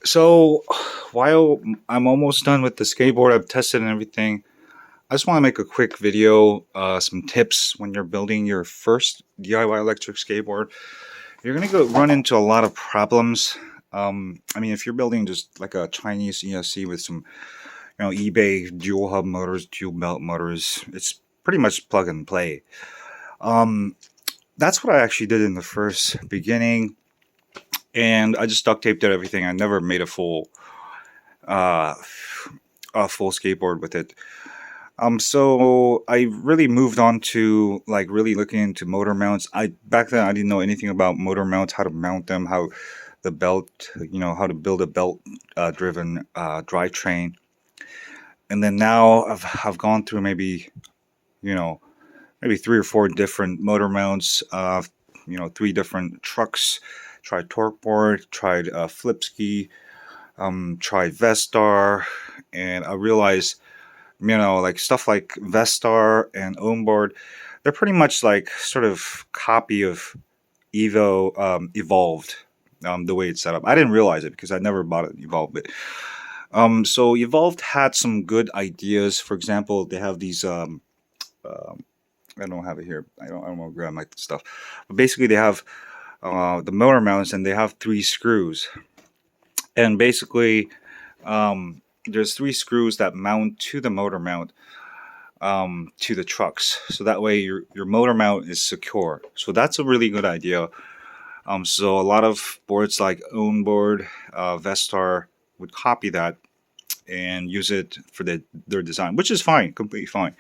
So while I'm almost done with the skateboard, I've tested and everything. I just want to make a quick video, some tips when you're building your first DIY electric skateboard. You're gonna go run into a lot of problems. I mean, if you're building just like a Chinese ESC with some, eBay dual hub motors, dual belt motors, it's pretty much plug and play. Um, that's what I actually did in the first beginning, and I just duct taped everything. I never made uh, a full skateboard with it. So I really moved on to like really looking into motor mounts. I back then I didn't know anything about motor mounts, how to mount them, how the belt, how to build a belt driven drivetrain. And then now I've gone through you know maybe three or four different motor mounts, three different trucks. Tried torque board, tried flip ski, tried Vestar, and I realized like stuff like Vestar and Onboard, they're pretty much like sort of copy of Evolved, the way it's set up. I didn't realize it because I never bought an Evolved, but so Evolved had some good ideas. For example, they have these. I don't have it here. I don't want to grab my stuff, but basically they have the motor mounts and they have three screws, and basically there's three screws that mount to the motor mount to the trucks, so that way your motor mount is secure. So that's a really good idea. So a lot of boards like Ownboard, Vestar would copy that and use it for their design, which is fine, completely fine.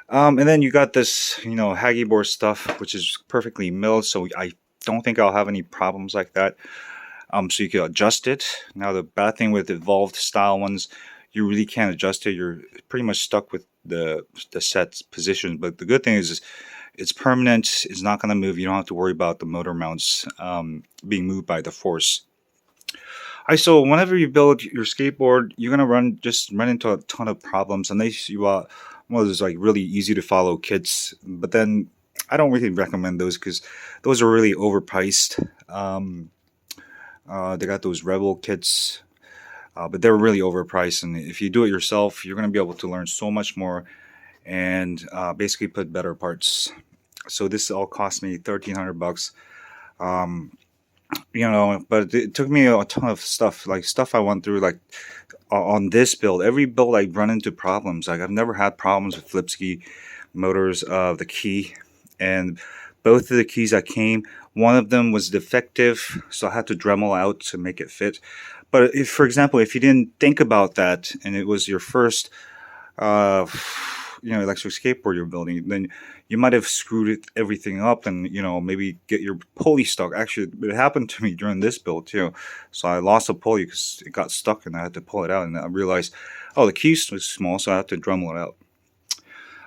And then you got this, Haggy board stuff, which is perfectly milled, so I don't think I'll have any problems like that. So you can adjust it. Now the bad thing with evolved style ones, you really can't adjust it. You're pretty much stuck with the set position. But the good thing is it's permanent. It's not going to move. You don't have to worry about the motor mounts being moved by the force. So whenever you build your skateboard, you're gonna run into a ton of problems, and one of those like really easy to follow kits. But then I don't really recommend those because those are really overpriced. They got those Rebel kits, but they're really overpriced. And if you do it yourself, you're going to be able to learn so much more and basically put better parts. So this all cost me $1,300. Um, but it took me a ton of stuff, like stuff I went through, like on this build. Every build I run into problems. Like I've never had problems with flip ski motors, the key, and both of the keys that came, one of them was defective, so I had to Dremel out to make it fit. But if, for example, if you didn't think about that and it was your first, uh, electric skateboard you're building, then you might have screwed everything up and, maybe get your pulley stuck. Actually, it happened to me during this build too. So I lost a pulley because it got stuck and I had to pull it out. And I realized, oh, the keys was small, so I had to Dremel it out.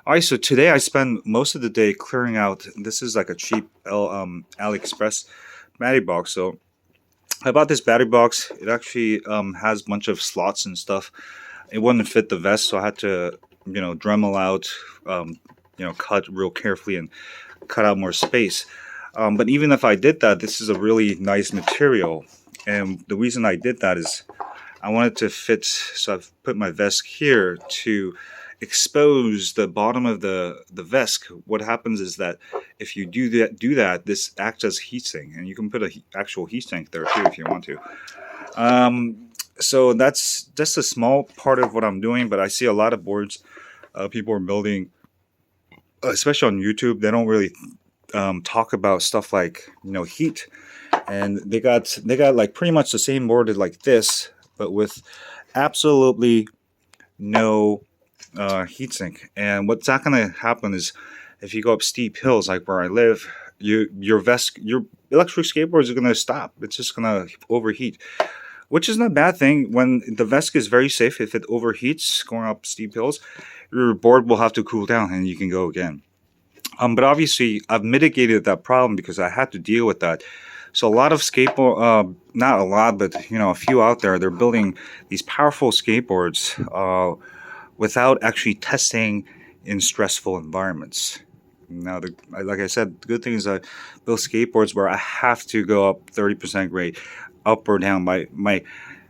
All right, so today I spend most of the day clearing out. This is like a cheap AliExpress battery box. So I bought this battery box. It actually has a bunch of slots and stuff. It wouldn't fit the vest, so I had to, Dremel out, cut real carefully and cut out more space. But even if I did that, this is a really nice material. And the reason I did that is I wanted to fit, so I've put my vest here to expose the bottom of the vest. What happens is that if you do that, this acts as heatsink, and you can put a actual heatsink there too if you want to. So that's just a small part of what I'm doing, but I see a lot of boards people are building, especially on YouTube. They don't really talk about stuff like heat, and they got like pretty much the same board like this, but with absolutely no heatsink. And what's not going to happen is if you go up steep hills like where I live, your electric skateboard is going to stop. It's just going to overheat, which isn't a bad thing. When the vest is very safe, if it overheats going up steep hills, your board will have to cool down and you can go again. But obviously, I've mitigated that problem because I had to deal with that. So a lot of not a lot, but a few out there, they're building these powerful skateboards without actually testing in stressful environments. Now, like I said, the good thing is I build skateboards where I have to go up 30% grade, up or down. My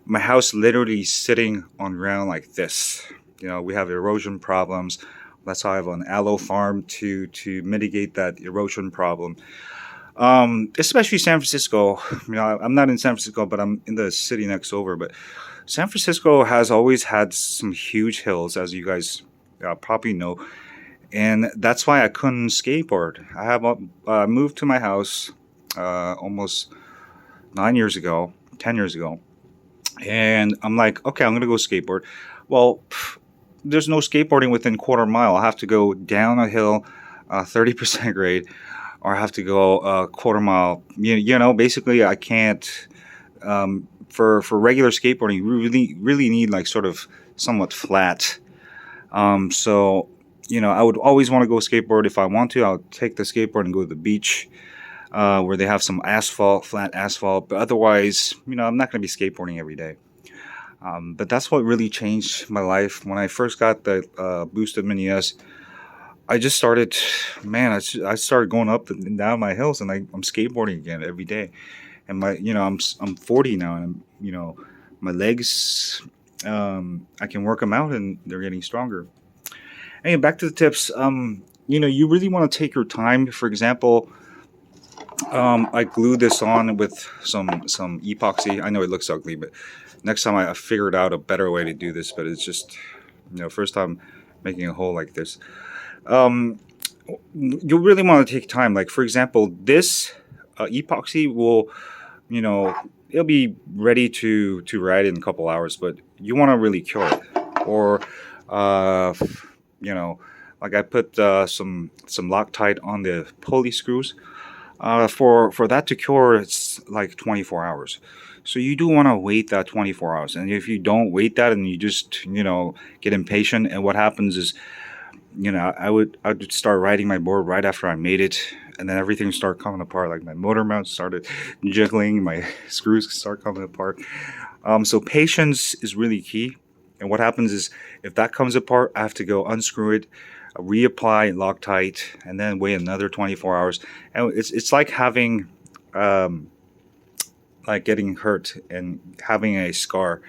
my house literally sitting on ground like this. We have erosion problems. That's how I have an aloe farm to mitigate that erosion problem. Especially San Francisco. I'm not in San Francisco, but I'm in the city next over. But San Francisco has always had some huge hills, as you guys probably know, and that's why I couldn't skateboard. I have moved to my house almost 9 years ago, 10 years ago, and I'm like, okay, I'm gonna go skateboard. Well, there's no skateboarding within quarter mile. I have to go down a hill, 30% grade, or I have to go a quarter mile. Basically, I can't. For regular skateboarding, you really need like sort of somewhat flat. So I would always want to go skateboard. If I want to, I'll take the skateboard and go to the beach, where they have some asphalt, flat asphalt. But otherwise, I'm not going to be skateboarding every day. But that's what really changed my life. When I first got the boosted Mini S, I just started, man, I started going up and down my hills, and I'm skateboarding again every day. And I'm 40 now, and my legs, I can work them out, and they're getting stronger. Anyway, back to the tips. You really want to take your time. For example, I glued this on with some epoxy. I know it looks ugly, but next time I figured out a better way to do this. But it's just, first time making a hole like this. You really want to take time. Like, for example, this epoxy will, it'll be ready to ride in a couple hours, but you want to really cure it. Or, like I put some Loctite on the pulley screws. For that to cure, it's like 24 hours. So you do want to wait that 24 hours. And if you don't wait that, and you just, get impatient, and what happens is, I would start riding my board right after I made it, and then everything started coming apart. Like my motor mount started jiggling, my screws start coming apart. So patience is really key. And what happens is, if that comes apart, I have to go unscrew it, reapply Loctite, and then wait another 24 hours. And it's like having, like getting hurt and having a scar.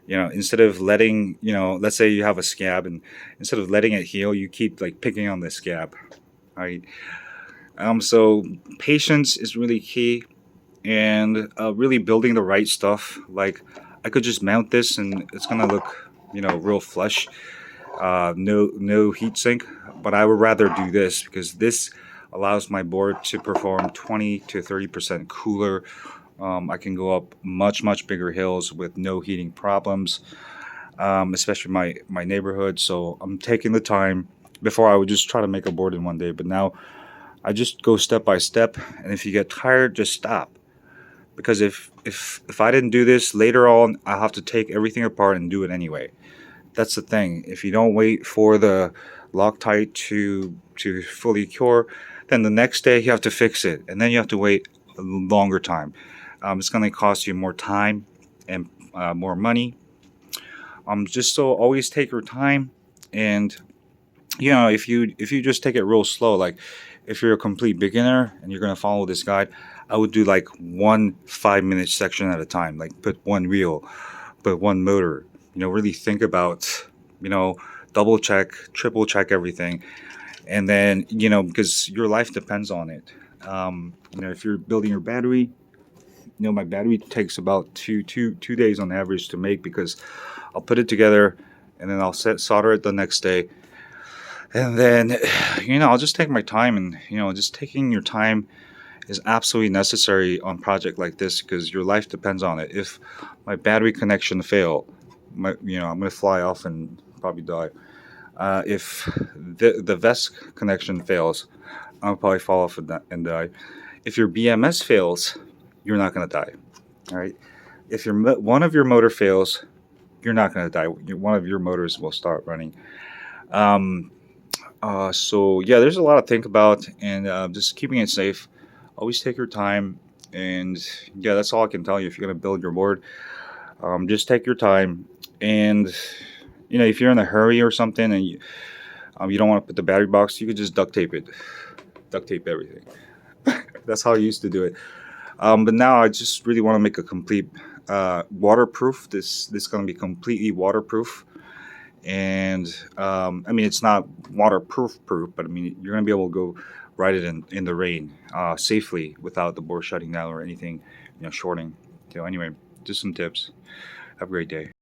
Instead of letting, let's say you have a scab, and instead of letting it heal, you keep like picking on the scab, right? So patience is really key, and really building the right stuff. Like, I could just mount this, and it's gonna look, real flush, no heat sink. But I would rather do this, because this allows my board to perform 20 to 30% cooler. I can go up much bigger hills with no heating problems, especially my neighborhood. So I'm taking the time. Before, I would just try to make a board in one day, but now I just go step by step. And if you get tired, just stop. Because if I didn't do this later on, I'll have to take everything apart and do it anyway. That's the thing. If you don't wait for the Loctite to fully cure, then the next day you have to fix it, and then you have to wait a longer time. It's going to cost you more time and more money. Just so always take your time, and if you just take it real slow, like if you're a complete beginner and you're going to follow this guide, I would do like 1 5-minute section at a time. Like, put one wheel, put one motor. Really think about, double check, triple check everything, and then because your life depends on it. If you're building your battery. My battery takes about two days on average to make, because I'll put it together, and then I'll solder it the next day, and then I'll just take my time. And just taking your time is absolutely necessary on a project like this, because your life depends on it. If my battery connection fail, I'm gonna fly off and probably die. If the vest connection fails, I'll probably fall off and die. If your BMS fails, you're not going to die. All right. If one of your motor fails, you're not going to die. One of your motors will start running. So yeah, there's a lot to think about, and just keeping it safe. Always take your time, and yeah, that's all I can tell you. If you're going to build your board, just take your time, and if you're in a hurry or something, and you don't want to put the battery box, you could just duct tape everything. That's how I used to do it. But now I just really want to make a complete waterproof. This is going to be completely waterproof, and I mean it's not waterproof proof, but I mean you're going to be able to go ride it in the rain safely without the board shutting down or anything, shorting. So anyway, just some tips. Have a great day.